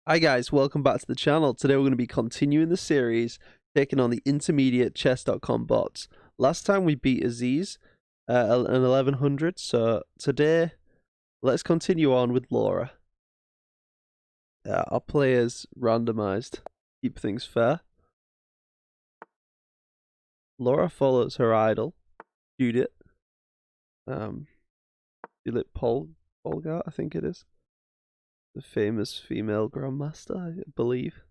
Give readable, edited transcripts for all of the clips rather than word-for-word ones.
Hi guys, welcome back to the channel. Today we're going to be continuing the series, taking on the intermediate chess.com bots. Last time we beat Aziz an 1100, so today let's continue on with Laura. Our players randomized, keep things fair. Laura follows her idol, Judith. Judith Polgar, I think it is. The famous female grandmaster, I believe.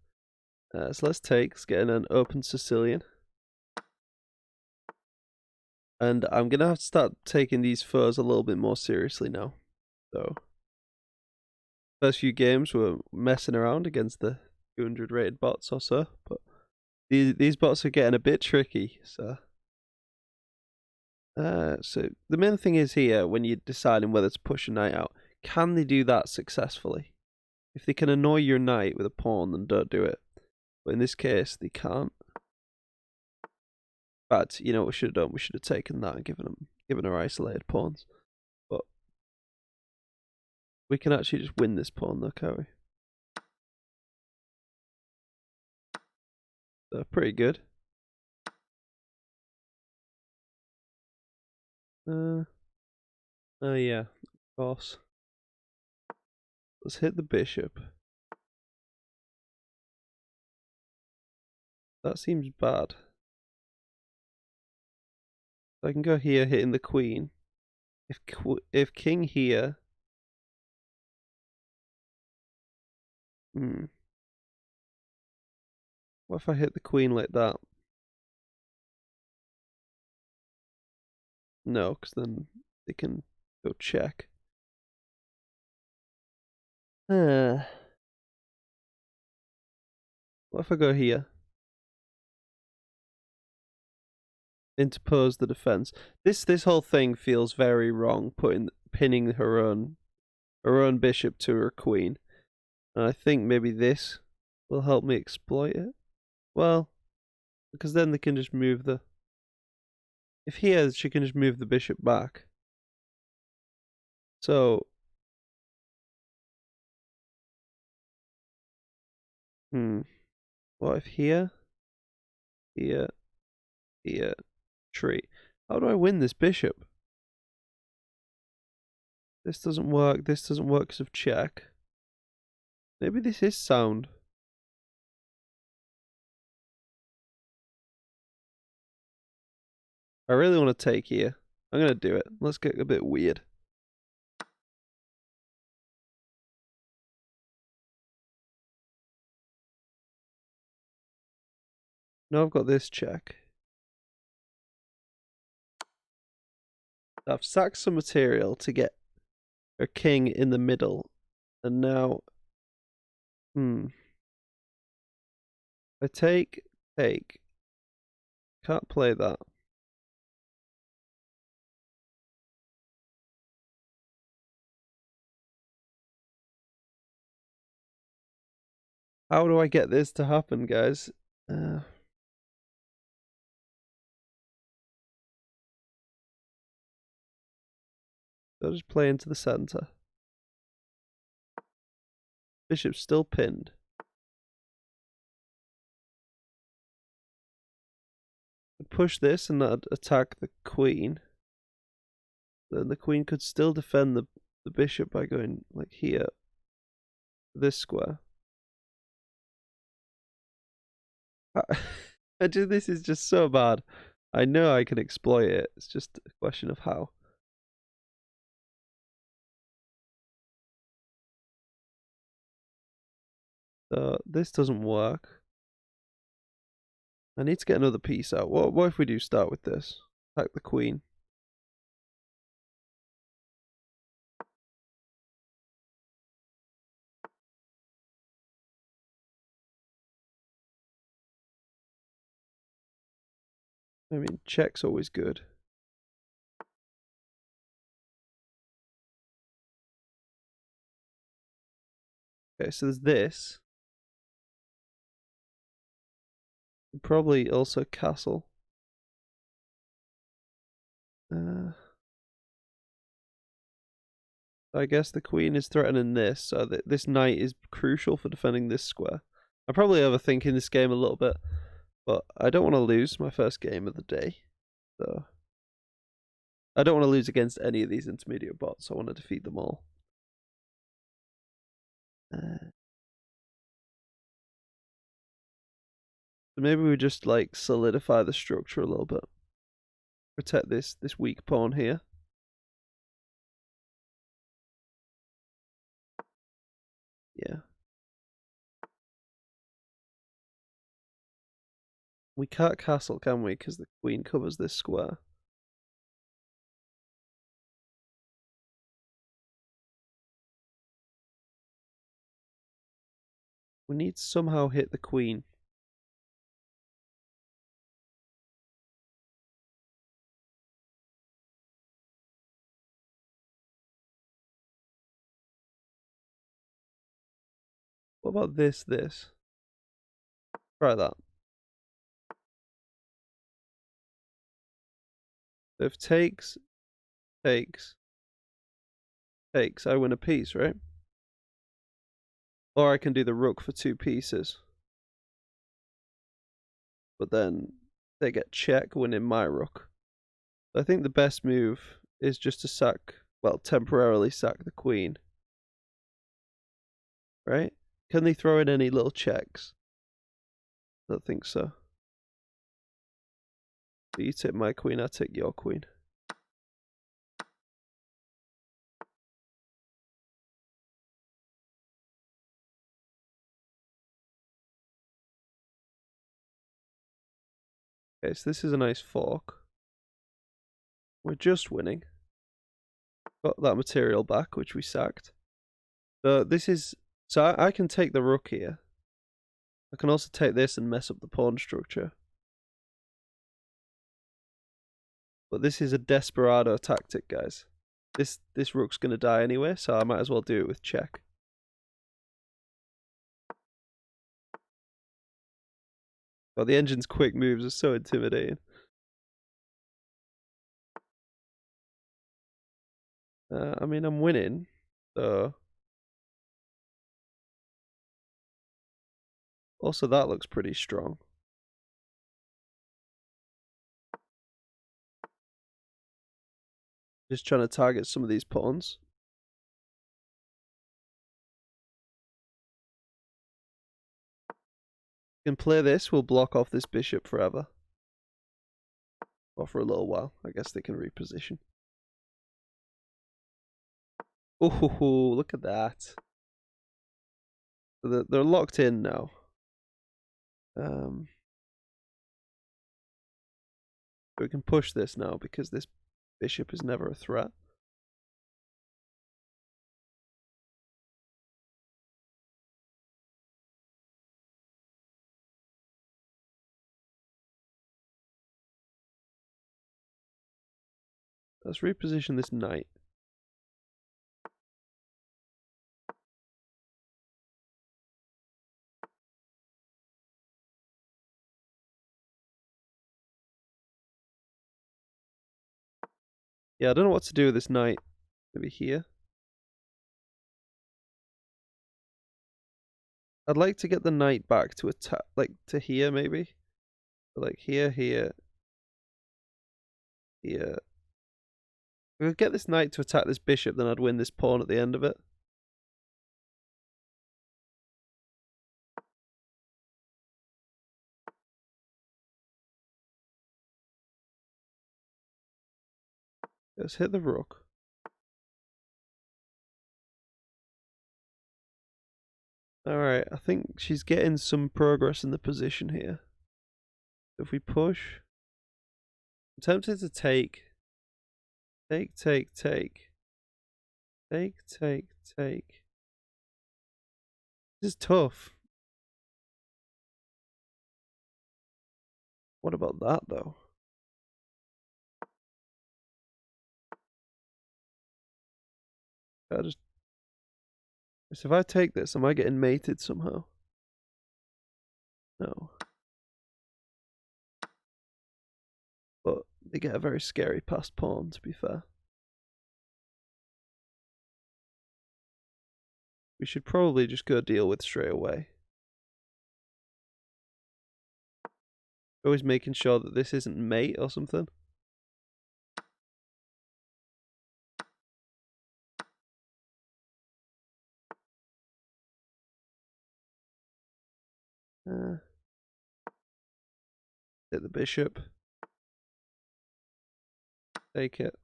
So let's get in an open Sicilian. And I'm going to have to start taking these foes a little bit more seriously now. So, first few games we're messing around against the 200 rated bots or so, but these bots are getting a bit tricky. So the main thing is here, when you're deciding whether to push a knight out, can they do that successfully? If they can annoy your knight with a pawn, then don't do it. But in this case, they can't. But you know what we should have done? We should have taken that and given her isolated pawns. But we can actually just win this pawn though, can't we? So pretty good. Oh yeah, of course. Let's hit the bishop. That seems bad. I can go here, hitting the queen. If king here. What if I hit the queen like that? No, because then they can go check. What if I go here? Interpose the defense. This whole thing feels very wrong. Pinning her own bishop to her queen, and I think maybe this will help me exploit it. Well, because then they can just move the. If here, she can just move the bishop back. So. What if here, tree? How do I win this bishop? This doesn't work. This doesn't work because of check. Maybe this is sound. I really want to take here. I'm going to do it. Let's get a bit weird. Now I've got this check. I've sacked some material to get a king in the middle. And now... I take. Can't play that. How do I get this to happen, guys? I'll just play into the center. Bishop's still pinned. I'd push this and that'd attack the queen. Then the queen could still defend the bishop by going like here. This square. This is just so bad. I know I can exploit it. It's just a question of how. So this doesn't work. I need to get another piece out. What if we do start with this? Attack the queen. I mean, check's always good. Okay, so there's this. Probably also castle. I guess the queen is threatening this, so this knight is crucial for defending this square. I'm probably overthinking this game a little bit, but I don't want to lose my first game of the day. So I don't want to lose against any of these intermediate bots. I want to defeat them all. So maybe we just like solidify the structure a little bit. Protect this weak pawn here. Yeah. We can't castle, can we? Because the queen covers this square. We need to somehow hit the queen. What about this? Try that. If takes, I win a piece, right? Or I can do the rook for 2 pieces. But then they get check winning my rook. I think the best move is just to temporarily sack the queen. Right? Can they throw in any little checks? I don't think so. You take my queen, I take your queen. Okay, so this is a nice fork. We're just winning. Got that material back, which we sacked. So I can take the rook here. I can also take this and mess up the pawn structure. But this is a desperado tactic, guys. This rook's gonna die anyway, so I might as well do it with check. Oh, the engine's quick moves are so intimidating. I mean, I'm winning, so... Also, that looks pretty strong. Just trying to target some of these pawns. Can play this, we'll block off this bishop forever. Or for a little while. I guess they can reposition. Oh, look at that. So they're locked in now. We can push this now because this bishop is never a threat. Let's reposition this knight. Yeah, I don't know what to do with this knight. Maybe here. I'd like to get the knight back to attack, like to here maybe. Like here. Here. If we could get this knight to attack this bishop, then I'd win this pawn at the end of it. Let's hit the rook. Alright, I think she's getting some progress in the position here. If we push... I'm tempted to take. Take. This is tough. What about that, though? So if I take this, am I getting mated somehow? No. But they get a very scary passed pawn, to be fair. we should probably just go deal with straight away. Always making sure that this isn't mate or something. Hit the bishop. Take it.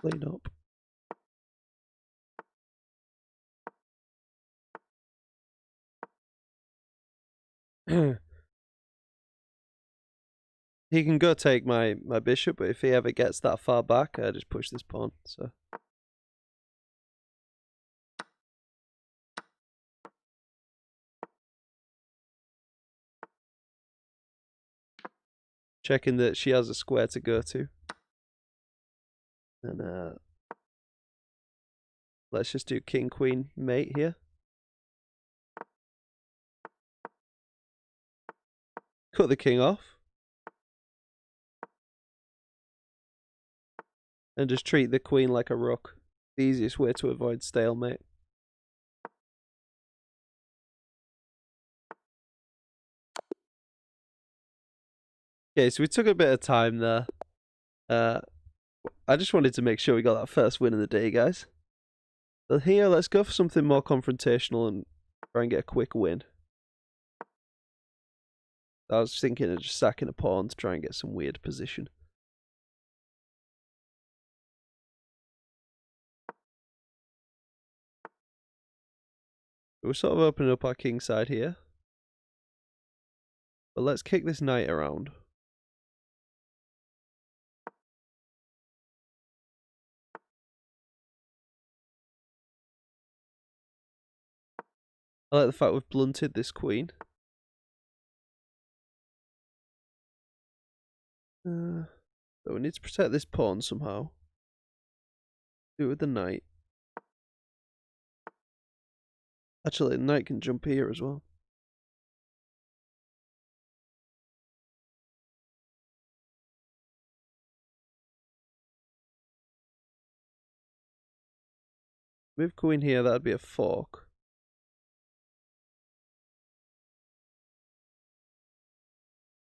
Clean up. He can go take my bishop, but if he ever gets that far back, I just push this pawn. So checking that she has a square to go to. And let's just do king queen mate here. Cut the king off. And just treat the queen like a rook. The easiest way to avoid stalemate. Okay, so we took a bit of time there. I just wanted to make sure we got that first win of the day, guys. But here, let's go for something more confrontational and try and get a quick win. I was thinking of just sacking a pawn to try and get some weird position. We're sort of opening up our king side here. But let's kick this knight around. I like the fact we've blunted this queen. So we need to protect this pawn somehow. Do it with the knight. Actually, the knight can jump here as well. Move queen here, that'd be a fork.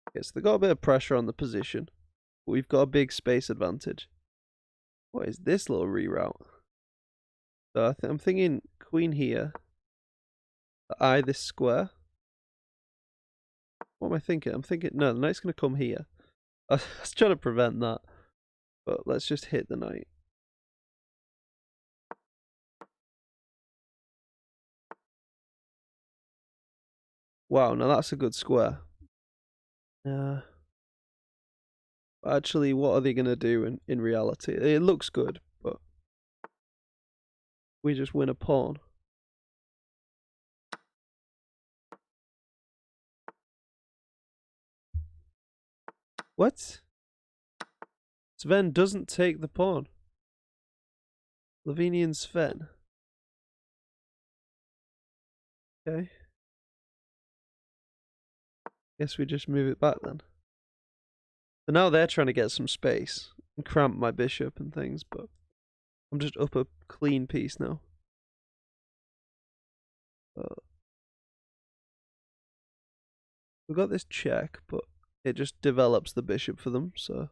Okay, so they got a bit of pressure on the position. But we've got a big space advantage. What is this little reroute? So I'm thinking queen here. Eye this square. What am I thinking? I'm thinking, no, the knight's going to come here. I was trying to prevent that. But let's just hit the knight. Wow, now that's a good square. Actually, what are they going to do in reality? It looks good, but we just win a pawn. What? Sven doesn't take the pawn. Slovenian Sven. Okay. Guess we just move it back then. But now they're trying to get some space and cramp my bishop and things, but I'm just up a clean piece now. We've got this check, but it just develops the bishop for them, so.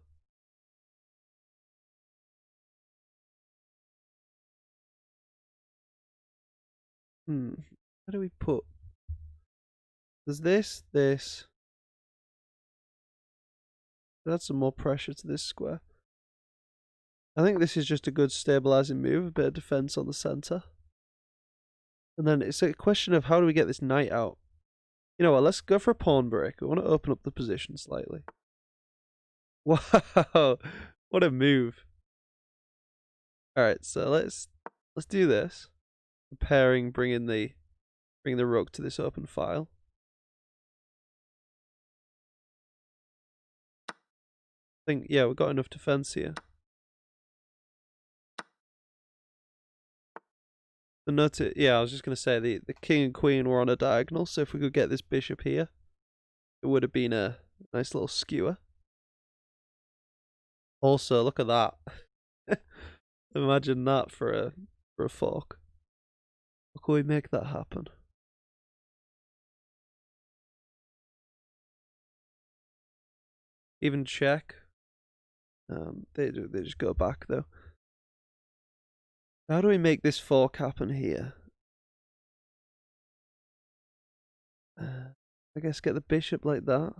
How do we put? There's this. Add some more pressure to this square. I think this is just a good stabilizing move, a bit of defense on the center. And then it's a question of how do we get this knight out? You know what, let's go for a pawn break. I want to open up the position slightly. Wow, what a move. Alright, so let's do this. Preparing, bring the rook to this open file. I think, yeah, we've got enough defense here. The note, yeah, I was just going to say the king and queen were on a diagonal, so if we could get this bishop here, it would have been a nice little skewer. Also, look at that. Imagine that for a fork. How can we make that happen? Even check. They just go back though. How do we make this fork happen here? I guess get the bishop like that.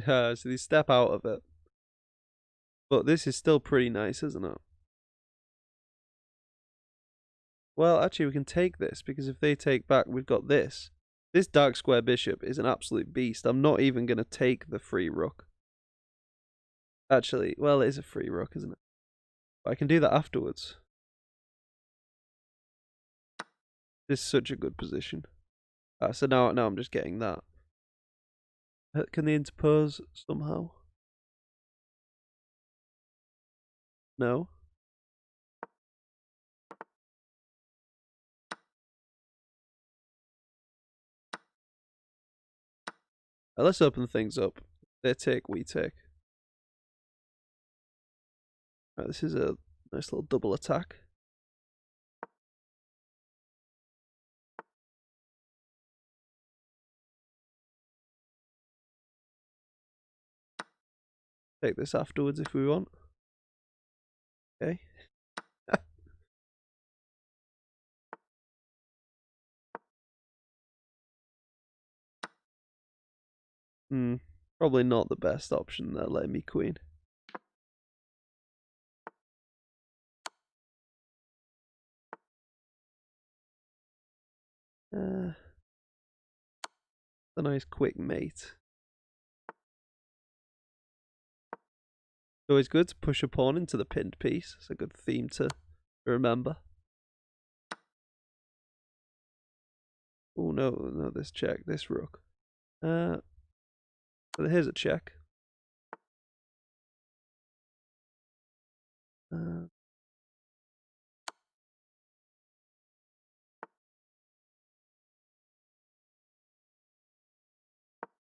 So they step out of it. But this is still pretty nice, isn't it? Well, actually, we can take this, because if they take back, we've got this. This dark square bishop is an absolute beast. I'm not even going to take the free rook. Actually, well, it is a free rook, isn't it? But I can do that afterwards. This is such a good position. So now I'm just getting that. Can they interpose somehow? No. Let's open things up. They take, we take. Right, this is a nice little double attack. Take this afterwards if we want. Okay. Probably not the best option there, letting me queen. A nice quick mate. It's always good to push a pawn into the pinned piece. It's a good theme to remember. Oh no, this check, this rook. But here's a check.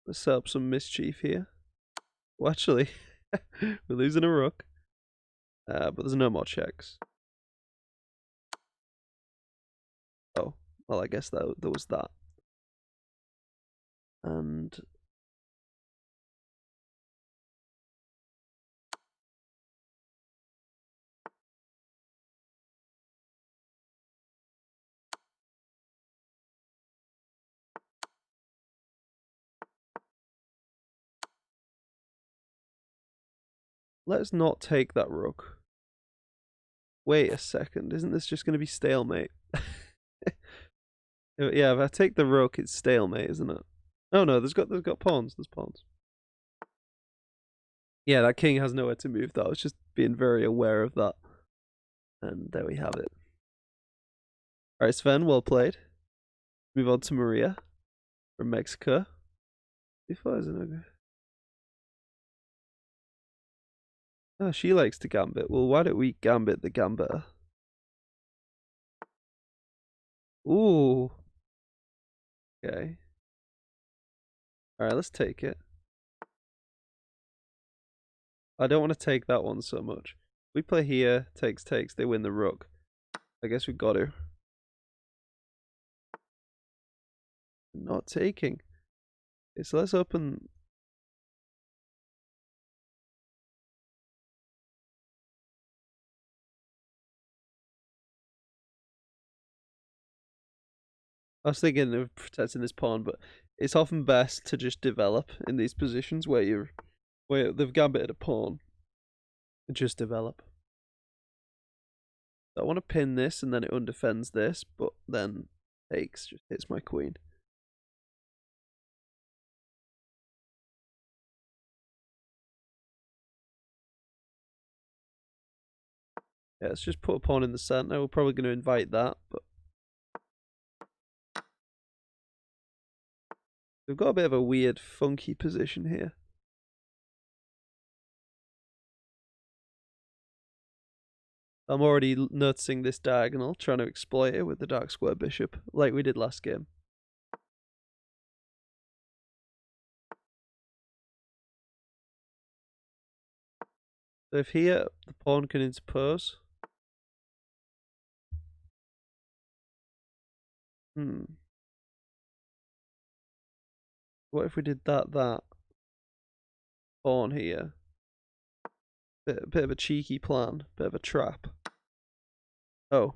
Let's set up some mischief here. Well, actually, we're losing a rook. But there's no more checks. Oh, well, I guess there was that. And let's not take that rook. Wait a second, isn't this just going to be stalemate? Yeah, if I take the rook, it's stalemate, isn't it? Oh no, there's got pawns. There's pawns. Yeah, that king has nowhere to move. Though I was just being very aware of that. And there we have it. All right, Sven, well played. Move on to Maria from Mexico. Oh, she likes to gambit. Well, why don't we gambit the gambiter? Ooh. Okay. Alright, let's take it. I don't want to take that one so much. We play here, takes, they win the rook. I guess we got to. Not taking. Okay, so let's open. I was thinking of protecting this pawn, but it's often best to just develop in these positions where they've gambited a pawn. And just develop. So I want to pin this and then it undefends this, but then takes, just hits my queen. Yeah, let's just put a pawn in the center. We're probably going to invite that, but we've got a bit of a weird, funky position here. I'm already noticing this diagonal, trying to exploit it with the dark square bishop, like we did last game. So if here the pawn can interpose. What if we did that pawn here? Bit of a cheeky plan, bit of a trap. Oh.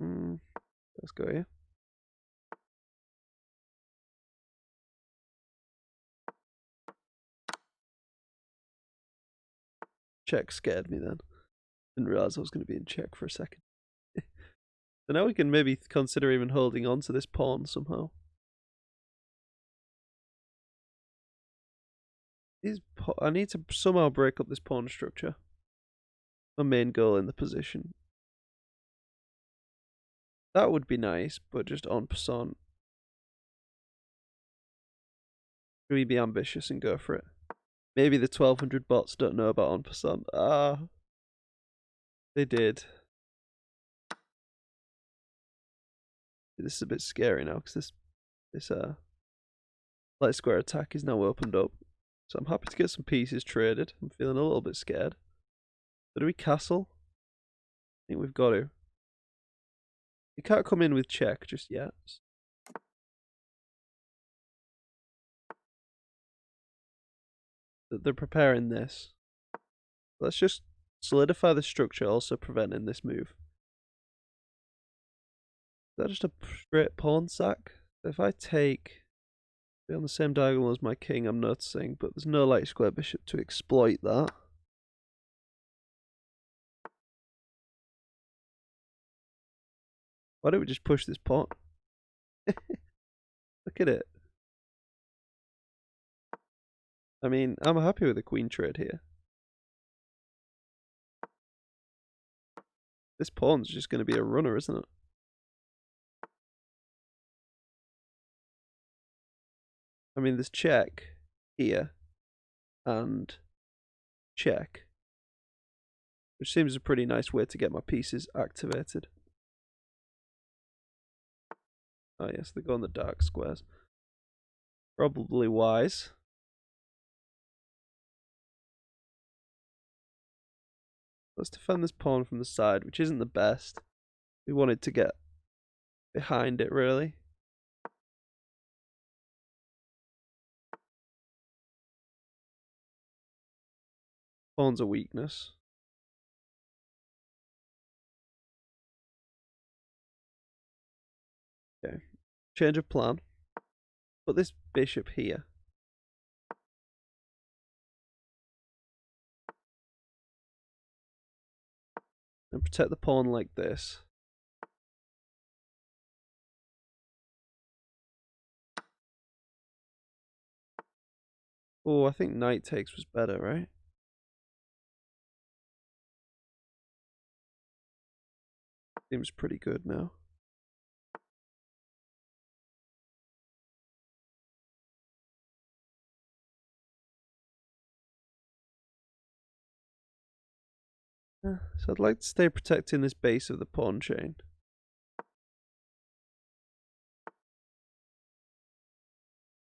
Let's go here. Check scared me then. Didn't realize I was going to be in check for a second. So now we can maybe consider even holding on to this pawn somehow. I need to somehow break up this pawn structure. My main goal in the position. That would be nice, but just en passant. Should we be ambitious and go for it? Maybe the 1200 bots don't know about en passant. They did. This is a bit scary now because this light square attack is now opened up. So I'm happy to get some pieces traded. I'm feeling a little bit scared. So do we castle? I think we've got to. You can't come in with check just yet. They're preparing this. Let's just solidify the structure, also preventing this move. Is that just a straight pawn sack? If I take... Be on the same diagonal as my king, I'm noticing, but there's no light square bishop to exploit that. Why don't we just push this pawn? Look at it. I mean, I'm happy with the queen trade here. This pawn's just going to be a runner, isn't it? I mean, there's check here and check, which seems a pretty nice way to get my pieces activated. Oh yes, they go on the dark squares. Probably wise. Let's defend this pawn from the side, which isn't the best. We wanted to get behind it, really. Pawn's a weakness. Okay. Change of plan. Put this bishop here. And protect the pawn like this. Oh, I think knight takes was better, right? Seems pretty good now. So I'd like to stay protecting this base of the pawn chain.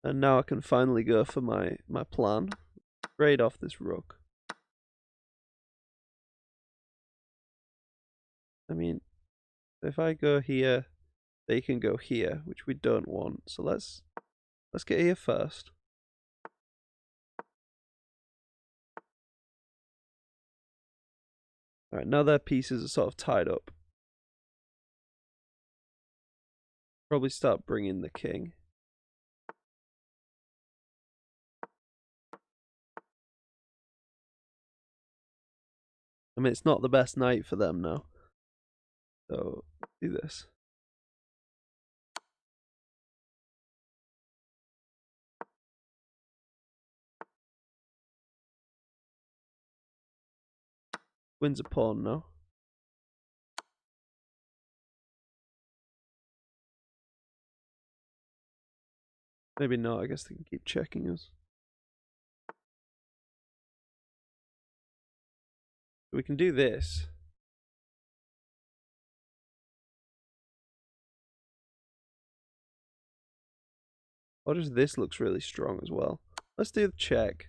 And now I can finally go for my plan. Trade off this rook. I mean, if I go here, they can go here, which we don't want. So let's get here first. Alright, now their pieces are sort of tied up. Probably start bringing the king. I mean, it's not the best night for them now. So, do this. Wins a pawn now. Maybe not, I guess they can keep checking us. We can do this. Or just this looks really strong as well. Let's do the check.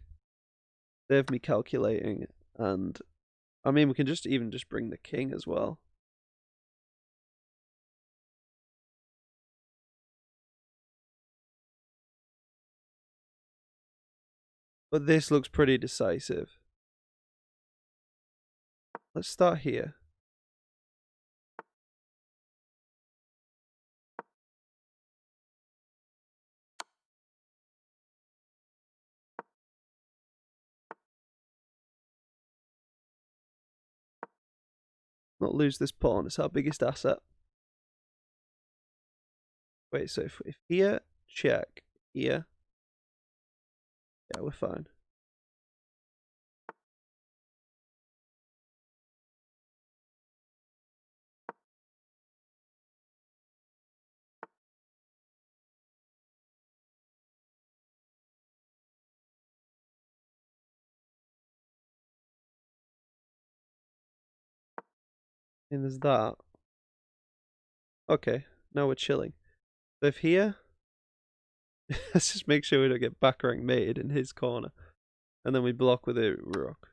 They have me calculating, and I mean we can just bring the king as well. But this looks pretty decisive. Let's start here. Not lose this pawn. It's our biggest asset. Wait, so if here, check, here. Yeah, we're fine. And there's that. Okay, now we're chilling. So if here, let's just make sure we don't get back rank mated in his corner. And then we block with a rook.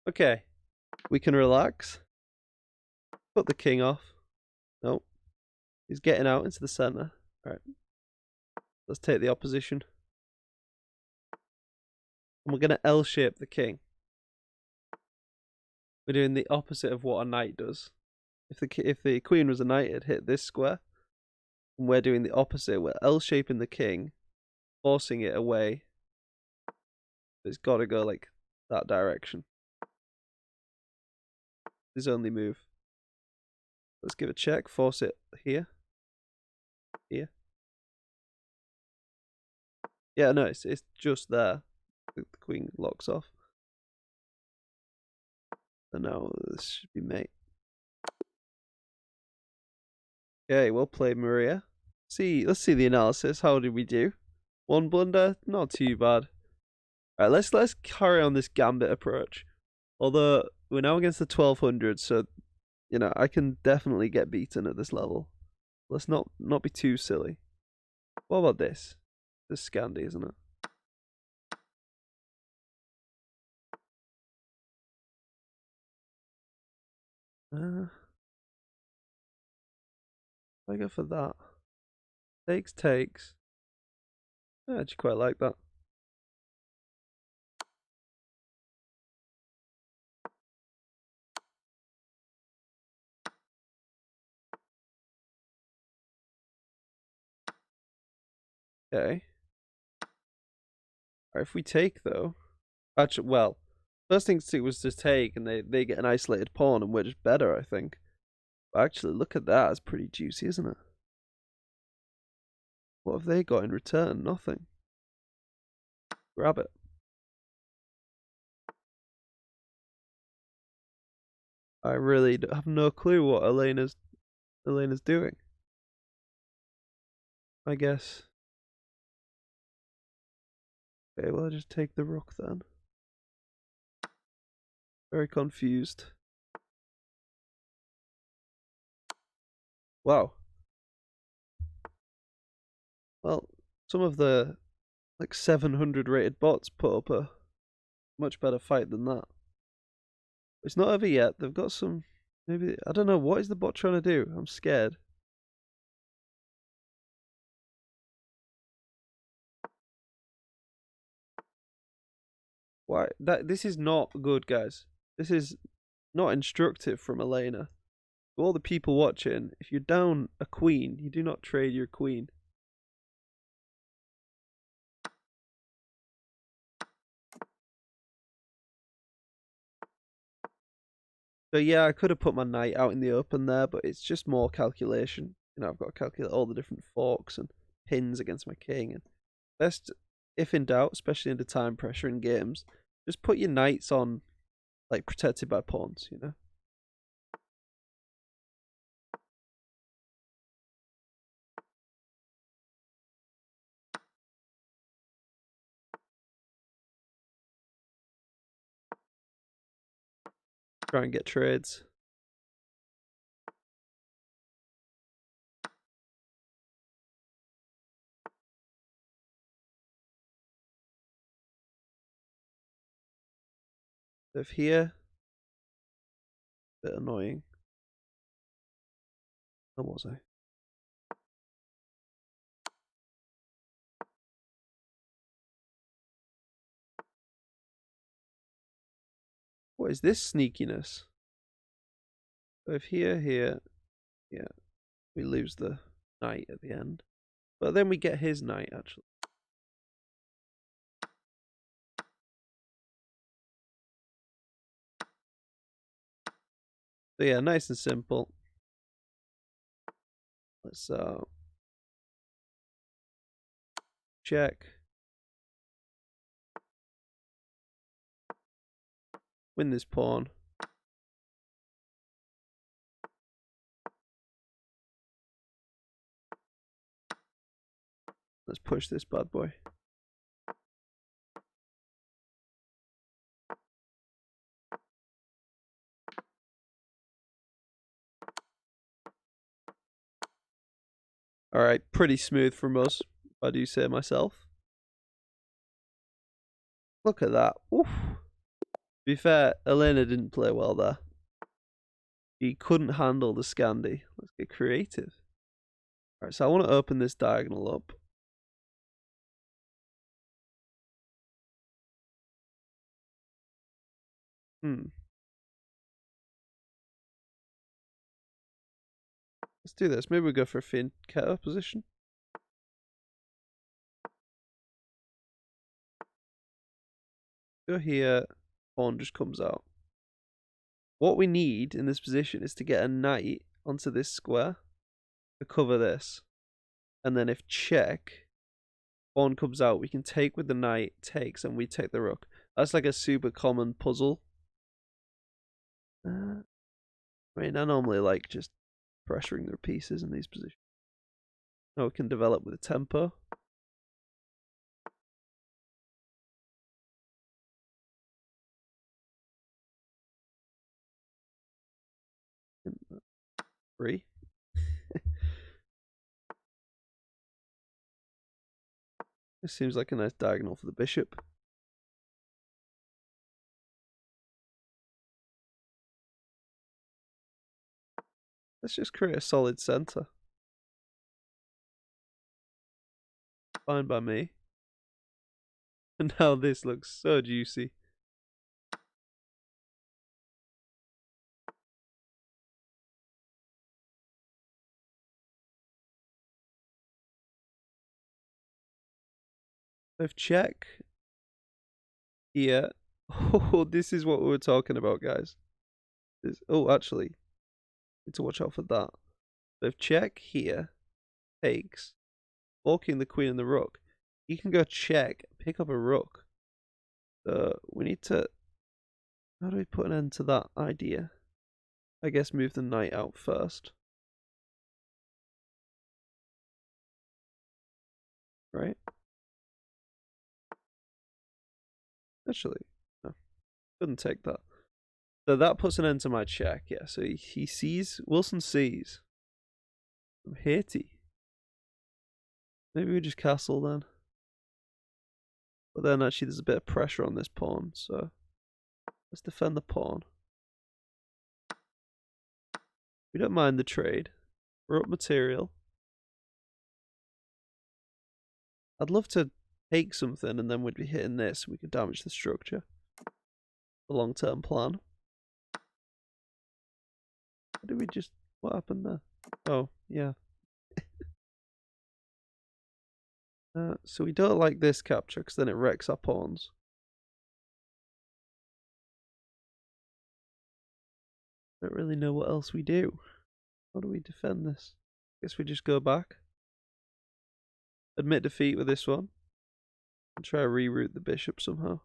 Okay, we can relax. Put the king off. Nope. He's getting out into the center. Alright. Let's take the opposition. And we're going to L-shape the king. We're doing the opposite of what a knight does. If the queen was a knight, it'd hit this square. And we're doing the opposite. We're L-shaping the king, forcing it away. It's got to go like that direction. His only move. Let's give a check. Force it here. Here. Yeah, no, it's just there. The queen locks off. And now this should be mate. Okay, well played, Maria. Let's see the analysis. How did we do? One blunder, not too bad. Alright, let's carry on this gambit approach. Although we're now against the 1200, so you know I can definitely get beaten at this level. Let's not be too silly. What about this? This is Scandi, isn't it? I go for that. Takes. I actually quite like that. Okay. Alright, if we take though. Actually, well, first thing to do was to take, and they get an isolated pawn, and we're just better, I think. But actually, look at that. It's pretty juicy, isn't it? What have they got in return? Nothing. Grab it. I really have no clue what Elena's doing. I guess. Okay, well, I'll just take the rook then. Very confused. Wow. Well, some of the like 700 rated bots put up a much better fight than that. It's not over yet. They've got some. Maybe I don't know what is the bot trying to do. I'm scared. Why? This is not good, guys. This is not instructive from Elena. To all the people watching, if you're down a queen, you do not trade your queen. So yeah, I could have put my knight out in the open there, but it's just more calculation. You know, I've got to calculate all the different forks and pins against my king. And best, if in doubt, especially under time pressure in games, just put your knights on like protected by pawns, you know. Try and get trades. Live here. Bit annoying. Where was I? What is this sneakiness? Live here, here, yeah. We lose the knight at the end. But then we get his knight, actually. So yeah, nice and simple. Let's check. Win this pawn. Let's push this bad boy. Alright, pretty smooth from us, if I do say myself. Look at that. Oof. To be fair, Elena didn't play well there. He couldn't handle the Scandi. Let's get creative. Alright, so I want to open this diagonal up. Let's do this. Maybe we go for a fianchetto position. Go here. Pawn just comes out. What we need in this position is to get a knight onto this square to cover this. And then if check, pawn comes out, we can take with the knight, takes, and we take the rook. That's like a super common puzzle. I mean, I normally like just pressuring the pieces in these positions. Now we can develop with a tempo. Three. This seems like a nice diagonal for the bishop. Let's just create a solid center. Fine by me. And now this looks so juicy. If check here. Oh, this is what we were talking about, guys. Oh, actually, need to watch out for that. If check here takes, forking the queen and the rook, you can go check, pick up a rook. So we need to. How do we put an end to that idea? I guess move the knight out first. Right? Actually, no. Couldn't take that. So that puts an end to my check, yeah. So he sees, Wilson sees. I'm Haiti. Maybe we just castle then. But then actually there's a bit of pressure on this pawn, so let's defend the pawn. We don't mind the trade. We're up material. I'd love to take something and then we'd be hitting this. We could damage the structure. The long-term plan. What did we just... What happened there? Oh, yeah. So we don't like this capture because then it wrecks our pawns. Don't really know what else we do. How do we defend this? Guess we just go back. Admit defeat with this one. And try to reroute the bishop somehow.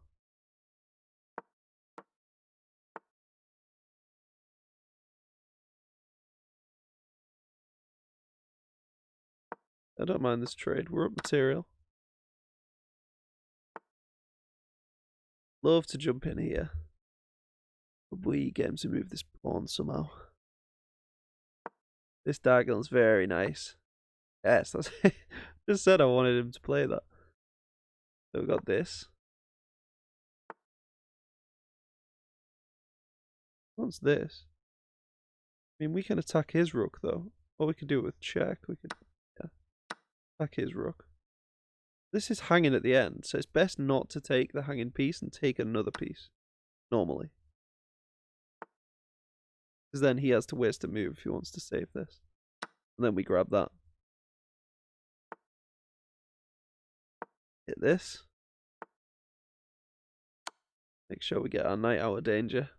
I don't mind this trade. We're up material. Love to jump in here. But we get him to move this pawn somehow. This diagonal's very nice. Yes, that's just said I wanted him to play that. So we got this. What's this? I mean, we can attack his rook though. Or we could do it with check. We could, yeah, attack his rook. This is hanging at the end, so it's best not to take the hanging piece and take another piece. Normally. Because then he has to waste a move if he wants to save this. And then we grab that. Hit this. Make sure we get our knight out of danger.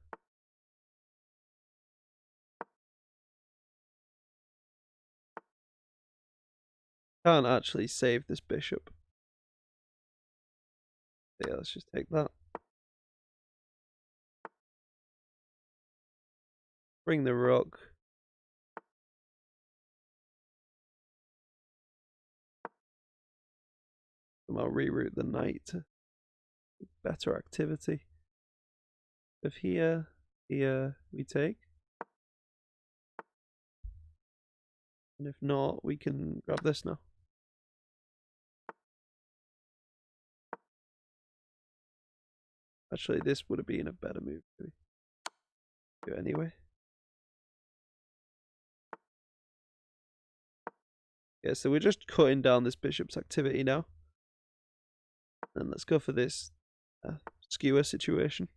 Can't actually save this bishop. Yeah, let's just take that. Bring the rook. Somehow reroute the knight to better activity. If here we take. And if not, we can grab this now. Actually, this would have been a better move. Do it anyway. Yeah, so we're just cutting down this bishop's activity now. And let's go for this skewer situation.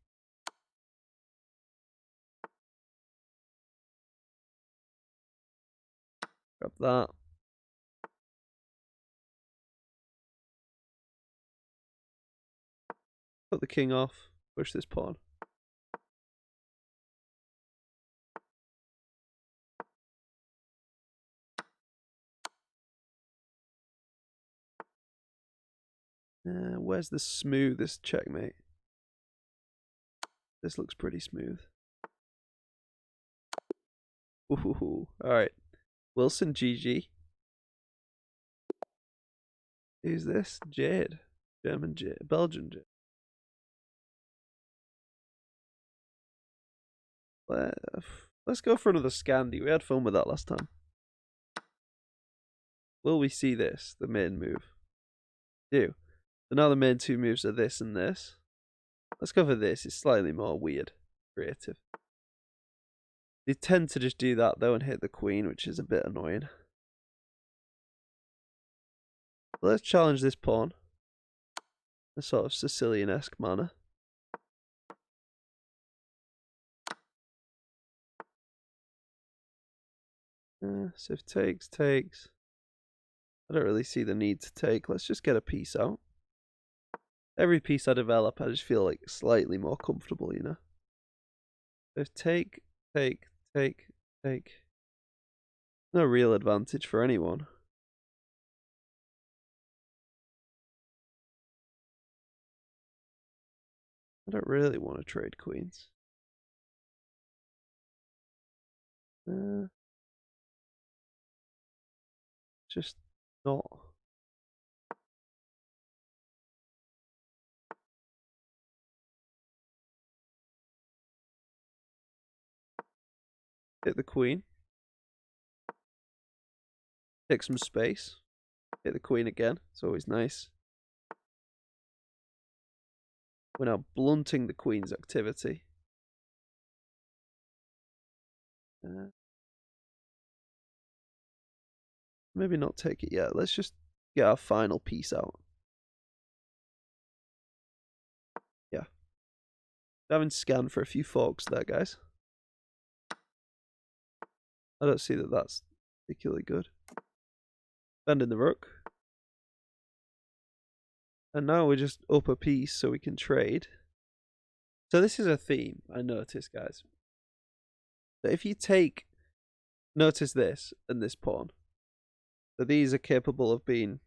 Grab that. Put the king off. Push this pawn. Where's the smoothest checkmate? This looks pretty smooth. Ooh, alright. Wilson GG. Who's this? Jade. German Jade. Belgian Jade. Let's go for another Scandi. We had fun with that last time. Will we see this? The main move. Do. So now the main two moves are this and this. Let's go for this. It's slightly more weird. Creative. They tend to just do that though and hit the queen, which is a bit annoying. Let's challenge this pawn. A sort of Sicilian-esque manner. So if takes. I don't really see the need to take. Let's just get a piece out. Every piece I develop, I just feel like slightly more comfortable, you know? If take. No real advantage for anyone. I don't really want to trade queens. Just not. Hit the queen. Take some space. Hit the queen again. It's always nice. We're now blunting the queen's activity. Maybe not take it yet. Let's just get our final piece out. Yeah. Having scanned for a few forks there, guys. I don't see that that's particularly good. Bending the rook. And now we're just up a piece so we can trade. So this is a theme, I noticed, guys. So if you take, notice this and this pawn. So these are capable of being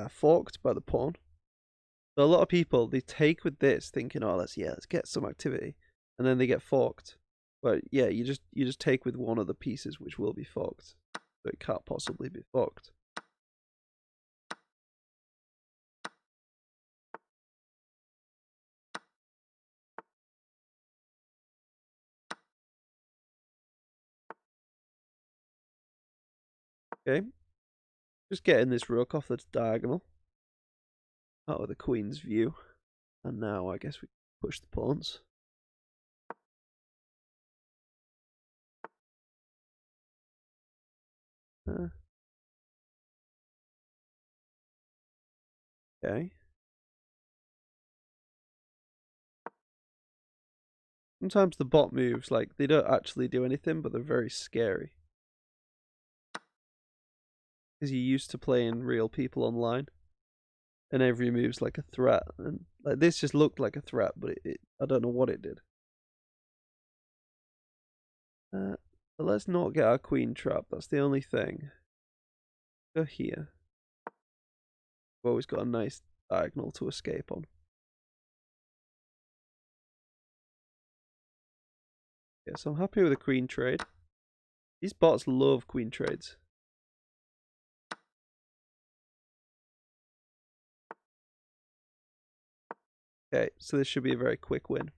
forked by the pawn. So a lot of people, they take with this thinking, oh, let's get some activity. And then they get forked. But yeah, you just take with one of the pieces which will be forked. So it can't possibly be fucked. Okay. Just getting this rook off the diagonal. Out of the queen's view. And now I guess we push the pawns. Okay. Sometimes the bot moves, like, they don't actually do anything, but they're very scary. Because you're used to playing real people online. And every move's like a threat. And like this just looked like a threat, but I don't know what it did. But let's not get our queen trapped. That's the only thing. Go here. We've always got a nice diagonal to escape on. Yeah, so I'm happy with the queen trade. These bots love queen trades. Okay, so this should be a very quick win.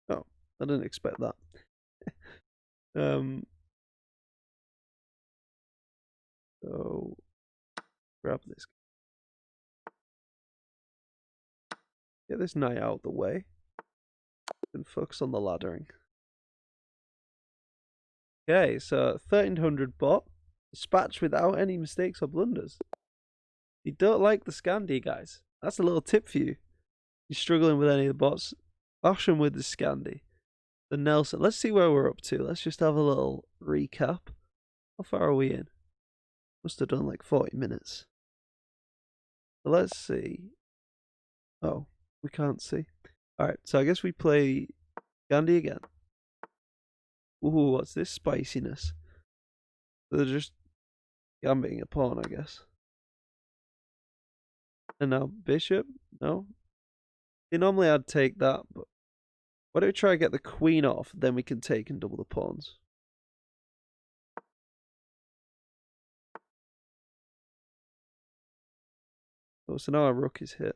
Oh, I didn't expect that. So grab this. Get this knight out of the way. And focus on the laddering. Okay, so 1300 bot. Dispatched without any mistakes or blunders. You don't like the Scandi, guys. That's a little tip for you. You're struggling with any of the bots. Bash them with the Scandi. The Nelson. Let's see where we're up to. Let's just have a little recap. How far are we in? Must have done like 40 minutes. So let's see. Oh, we can't see. Alright, so I guess we play Gandhi again. Ooh, what's this spiciness? They're just gambiting a pawn, I guess. And now bishop? No? See, normally I'd take that, but why don't we try and get the queen off, then we can take and double the pawns. Oh, so now our rook is hit.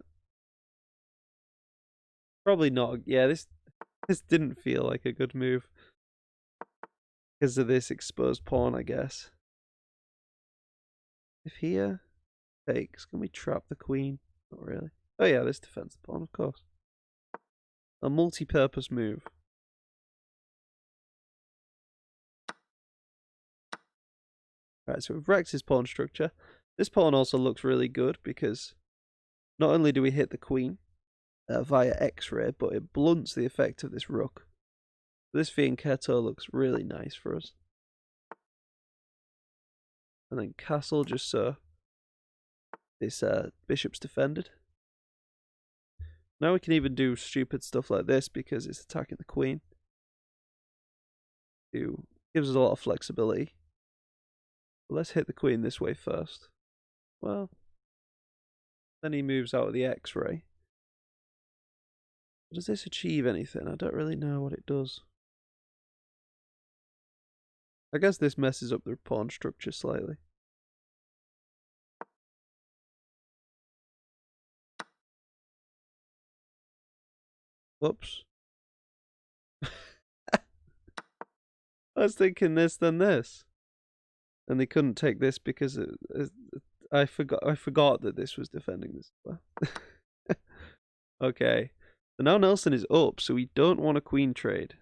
Probably not. Yeah, this didn't feel like a good move. Because of this exposed pawn, I guess. If here takes, can we trap the queen? Not really. Oh yeah, this defends the pawn, of course. A multi-purpose move. Alright, so we've wrecked his pawn structure. This pawn also looks really good because not only do we hit the queen via X-ray, but it blunts the effect of this rook. This fianchetto looks really nice for us. And then castle just so this bishop's defended. Now we can even do stupid stuff like this because it's attacking the queen. It gives us a lot of flexibility. But let's hit the queen this way first. Well, then he moves out of the X-ray. Does this achieve anything? I don't really know what it does. I guess this messes up the pawn structure slightly. Whoops. I was thinking this, then this. And they couldn't take this because I forgot that this was defending this. Okay. So now Nelson is up, so we don't want a queen trade.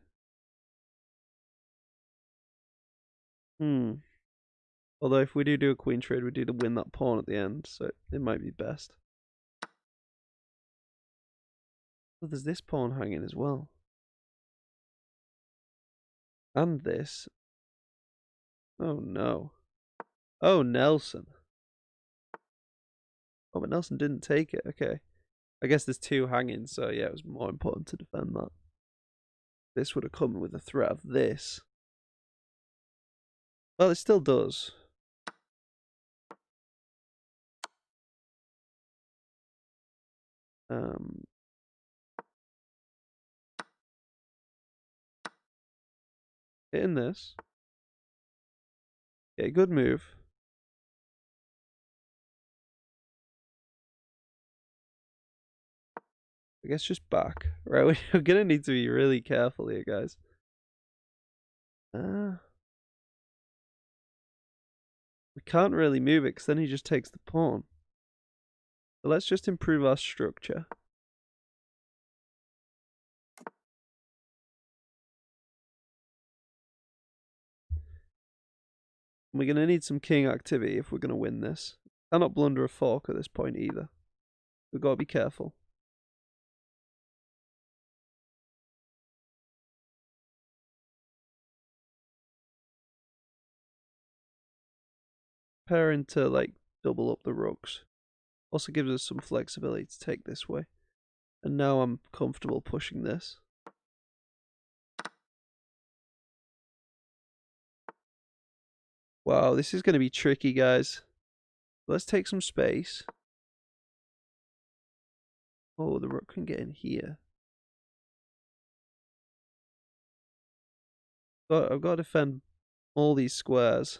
Although if we do a queen trade, we do to win that pawn at the end, so it might be best. Oh, there's this pawn hanging as well. And this. Oh no. Oh, Nelson. Oh, but Nelson didn't take it. Okay. I guess there's two hanging, so yeah, it was more important to defend that. This would have come with the threat of this. Well, it still does. Hitting this. Yeah, good move. I guess just back. Right, we're gonna need to be really careful here, guys. We can't really move it because then he just takes the pawn. So let's just improve our structure. We're going to need some king activity if we're going to win this. Cannot blunder a fork at this point either. We've got to be careful. Preparing to like double up the rooks. Also gives us some flexibility to take this way. And now I'm comfortable pushing this. Wow, this is going to be tricky, guys. Let's take some space. Oh, the rook can get in here. But I've got to defend all these squares.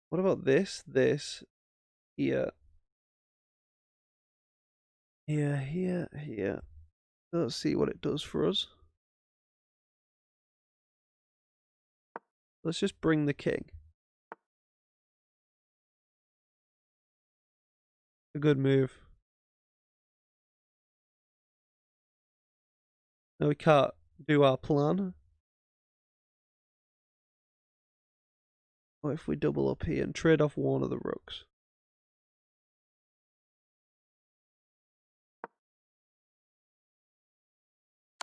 What about this? This. Here. Here. Let's see what it does for us. Let's just bring the king. A good move. No, we can't do our plan. What if we double up here and trade off one of the rooks?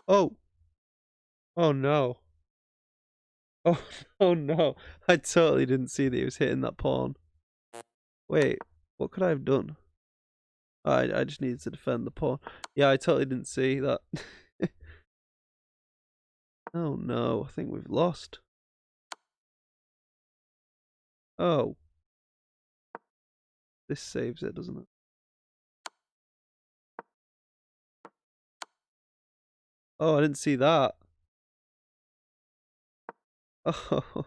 Oh. Oh no. Oh, oh no. I totally didn't see that he was hitting that pawn. Wait, what could I have done? I just needed to defend the pawn. Yeah, I totally didn't see that. Oh no, I think we've lost. Oh. This saves it, doesn't it? Oh, I didn't see that. Oh.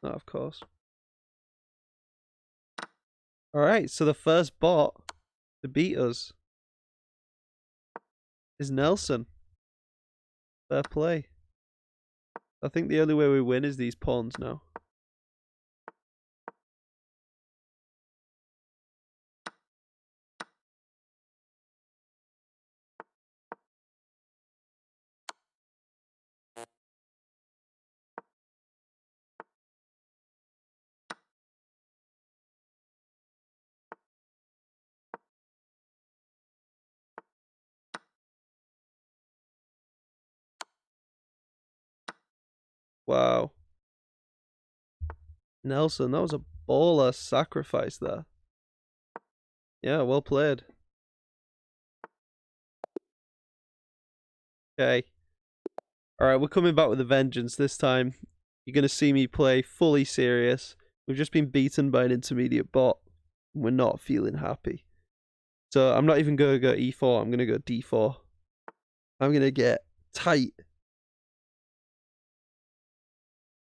Oh, of course. Alright, so the first bot to beat us is Nelson. Fair play. I think the only way we win is these pawns now. Wow. Nelson, that was a baller sacrifice there. Yeah, well played. Okay. Alright, we're coming back with a vengeance this time. You're going to see me play fully serious. We've just been beaten by an intermediate bot. We're not feeling happy. So I'm not even going to go e4. I'm going to go d4. I'm going to get tight.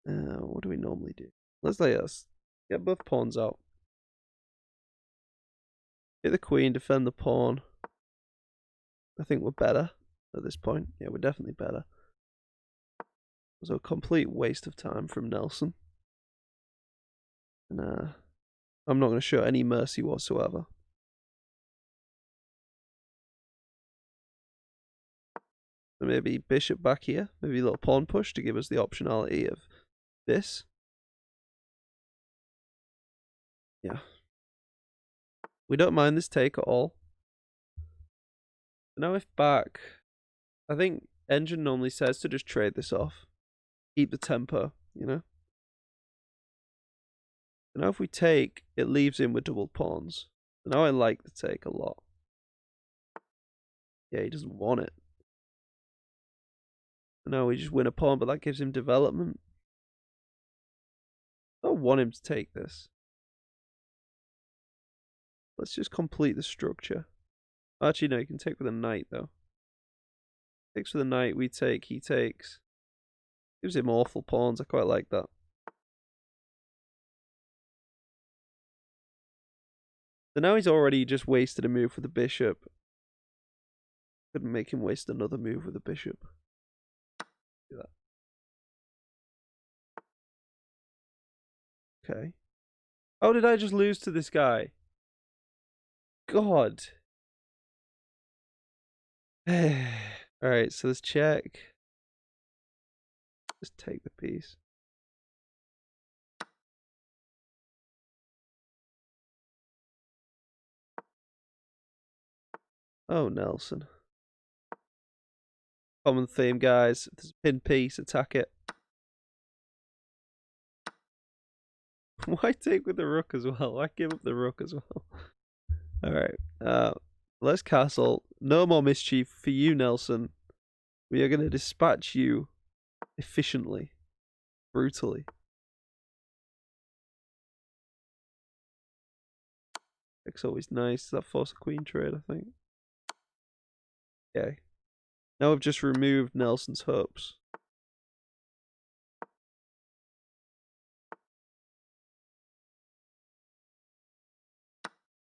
What do we normally do? Let's get both pawns out. Hit the queen, defend the pawn. I think we're better at this point. Yeah, we're definitely better. It was a complete waste of time from Nelson. And I'm not going to show any mercy whatsoever. So maybe bishop back here. Maybe a little pawn push to give us the optionality of this. Yeah. We don't mind this take at all. Now if back, I think Engine normally says to just trade this off. Keep the tempo, you know? Now if we take, it leaves him with double pawns. So now I like the take a lot. Yeah, he doesn't want it. No, we just win a pawn, but that gives him development. I don't want him to take this. Let's just complete the structure. Actually, no, you can take with a knight, though. Takes with a knight, we take, he takes. Gives him awful pawns, I quite like that. So now he's already just wasted a move with the bishop. Couldn't make him waste another move with the bishop. Do that. Okay. Oh, did I just lose to this guy? God. Alright, so let's check. Just take the piece. Oh, Nelson. Common theme, guys. If there's a pin piece, attack it. Why take with the rook as well? Why give up the rook as well? Alright. Let's castle. No more mischief for you, Nelson. We are going to dispatch you efficiently. Brutally. It's always nice. That force a queen trade, I think. Okay. Now I've just removed Nelson's hopes.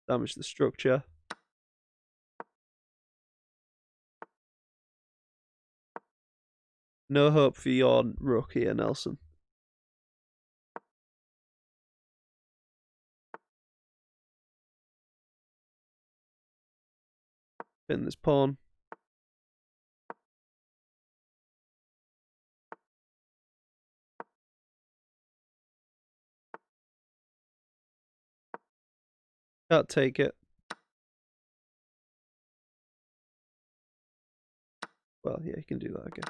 Damage the structure. No hope for your rook here, Nelson. Pin this pawn. Can't take it. Well, yeah, you can do that again.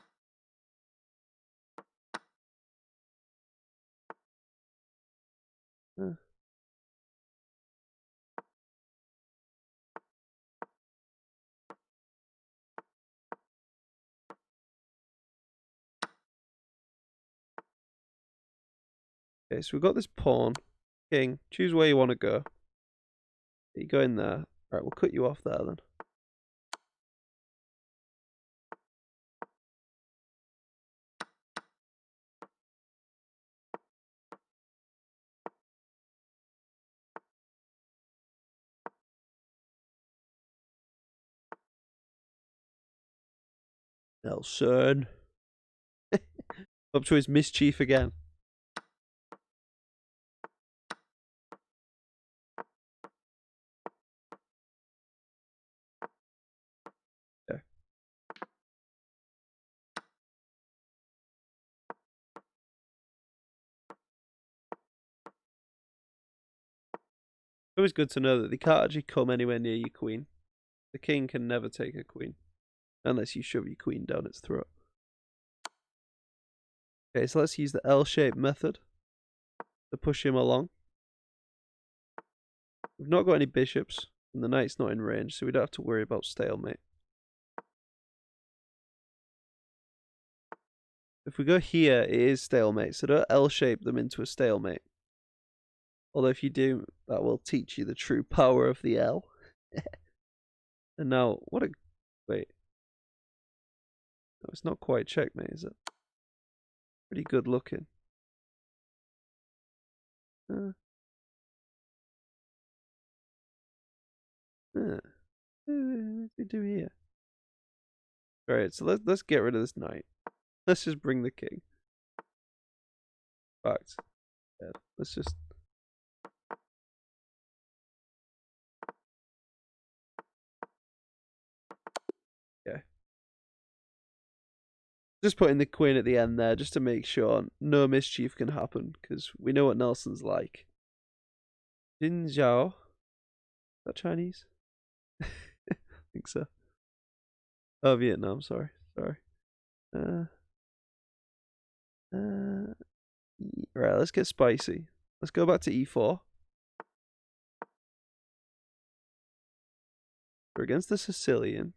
Okay, so we've got this pawn. King, choose where you want to go. You go in there. Alright, we'll cut you off there then. Nelson. Up to his mischief again. Okay. It's always good to know that they can't actually come anywhere near your queen. The king can never take a queen. Unless you shove your queen down its throat. Okay, so let's use the L-shaped method to push him along. We've not got any bishops, and the knight's not in range, so we don't have to worry about stalemate. If we go here, it is stalemate, so don't L-shape them into a stalemate. Although if you do, that will teach you the true power of the L. And now, what a... Wait. No, it's not quite checkmate, is it? Pretty good looking. What do we do here? Alright, so let's get rid of this knight. Let's just bring the king. Fact. Yeah, let's just... Okay. Just putting the queen at the end there, just to make sure no mischief can happen, because we know what Nelson's like. Jin Zhao. Is that Chinese? I think so. Oh, Vietnam, sorry. Right, let's get spicy. Let's go back to e4. We're against the Sicilian.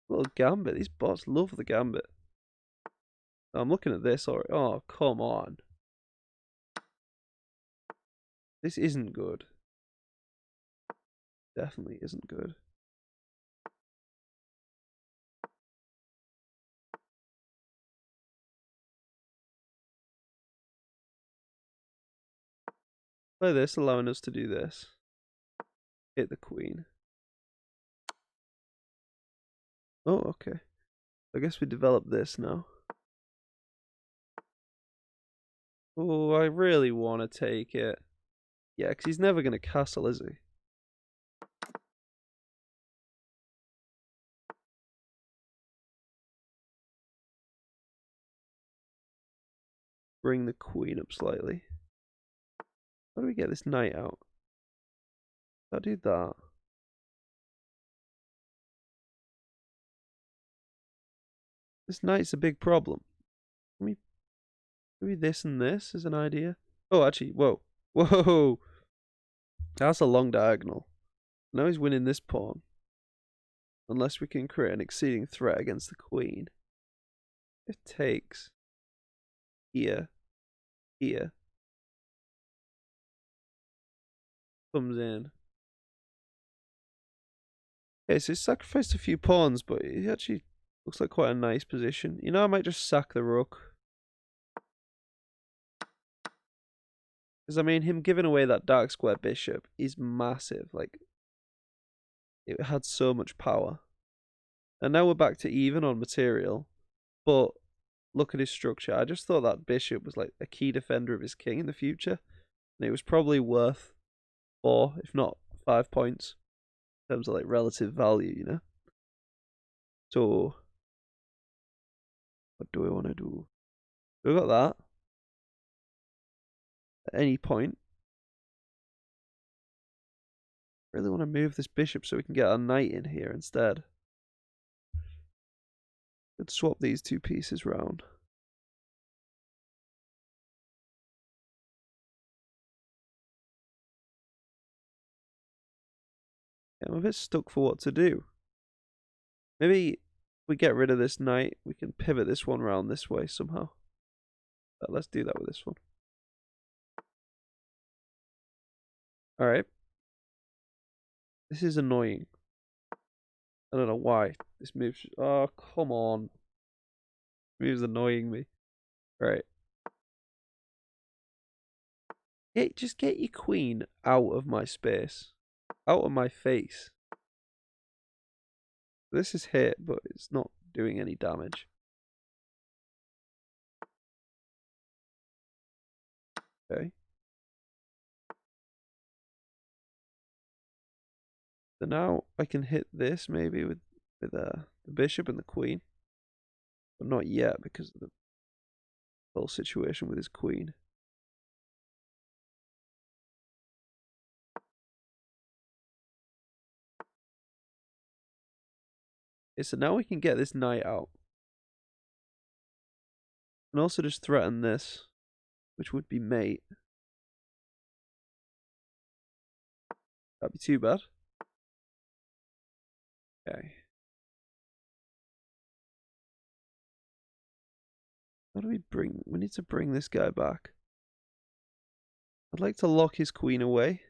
Little gambit. These bots love the gambit. I'm looking at this already. Oh, come on. This isn't good. Definitely isn't good. Play this, allowing us to do this. Hit the queen. Oh, okay. I guess we develop this now. Oh, I really want to take it. Yeah, because he's never going to castle, is he? Bring the queen up slightly. How do we get this knight out? I'll do that. This knight's a big problem. Maybe this and this is an idea. Oh, actually, whoa. Whoa! That's a long diagonal. Now he's winning this pawn. Unless we can create an exceeding threat against the queen. It takes here, here. Comes in. Okay, so he's sacrificed a few pawns, but he actually looks like quite a nice position. You know, I might just sack the rook. Because, I mean, him giving away that dark square bishop is massive. Like, it had so much power. And now we're back to even on material. But look at his structure. I just thought that bishop was like a key defender of his king in the future. And it was probably worth 4, if not 5 points. In terms of like relative value, you know? So, what do we want to do? We got that. At any point. Really want to move this bishop so we can get our knight in here instead. Let's swap these two pieces round. Yeah, I'm a bit stuck for what to do. Maybe if we get rid of this knight, we can pivot this one round this way somehow. But let's do that with this one. Alright. This is annoying. I don't know why. This moves. Oh, come on. This move's annoying me. Right. Just get your queen out of my space. Out of my face. This is hit, but it's not doing any damage. Okay. So now I can hit this maybe with the bishop and the queen. But not yet because of the whole situation with his queen. Okay, so now we can get this knight out. And also just threaten this, which would be mate. That'd be too bad. Okay. How do we bring... We need to bring this guy back. I'd like to lock his queen away.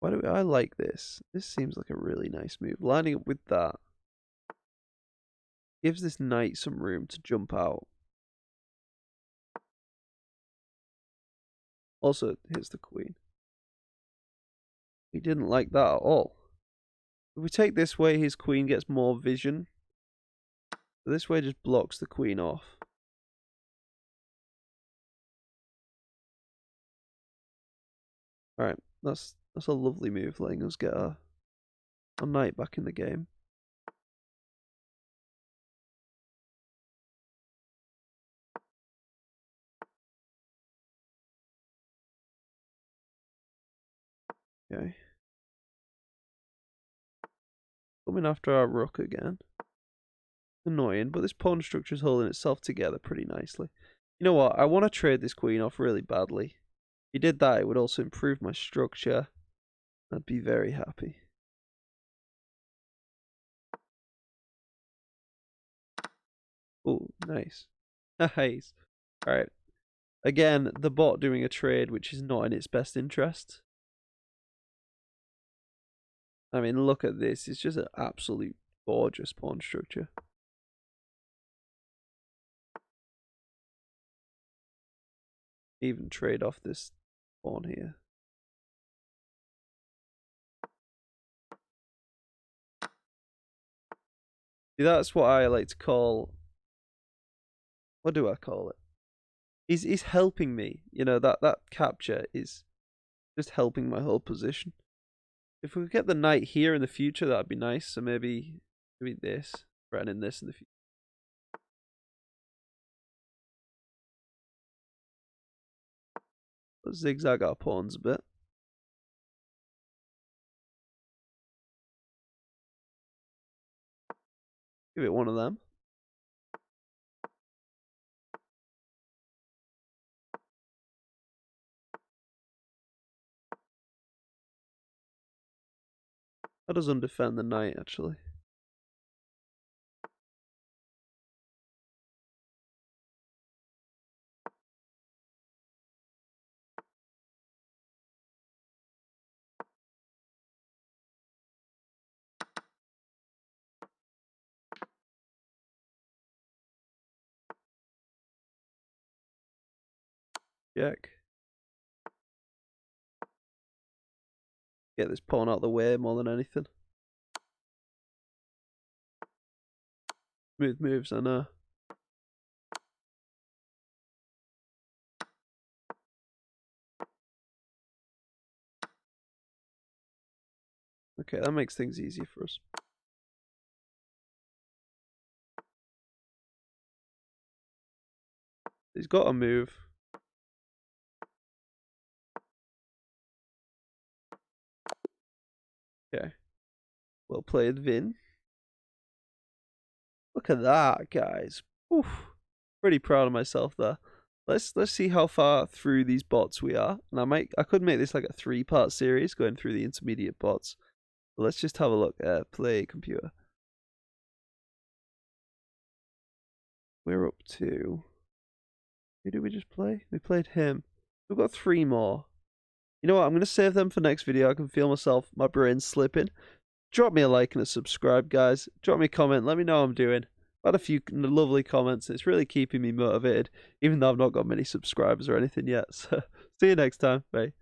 Why do I like this? This seems like a really nice move. Lining up with that gives this knight some room to jump out. Also, here's the queen. He didn't like that at all. If we take this way, his queen gets more vision. This way just blocks the queen off. Alright, that's a lovely move, letting us get our knight back in the game. Okay. Coming after our rook again. Annoying, but this pawn structure is holding itself together pretty nicely. You know what? I want to trade this queen off really badly. If you did that, it would also improve my structure. I'd be very happy. Oh, nice. Nice. Alright. Again, the bot doing a trade which is not in its best interest. I mean, look at this. It's just an absolute gorgeous pawn structure. Even trade off this pawn here. See, that's what I like to call... What do I call it? He's helping me. You know, that capture is just helping my whole position. If we could get the knight here in the future, that'd be nice. So maybe this, threatening this in the future. Let's zigzag our pawns a bit. Give it one of them. That doesn't defend the knight, actually. Check. Get this pawn out of the way more than anything. Smooth moves, I know. Okay, that makes things easy for us. He's got to move. Okay. Well played, Vin. Look at that, guys. Oof. Pretty proud of myself there. Let's see how far through these bots we are. And I could make this like a 3-part series going through the intermediate bots. But let's just have a look at play computer. We're up to... Who did we just play? We played him. We've got 3 more. You know what? I'm going to save them for next video. I can feel my brain slipping. Drop me a like and a subscribe, guys. Drop me a comment. Let me know how I'm doing. I've had a few lovely comments. It's really keeping me motivated, even though I've not got many subscribers or anything yet. So, see you next time. Bye.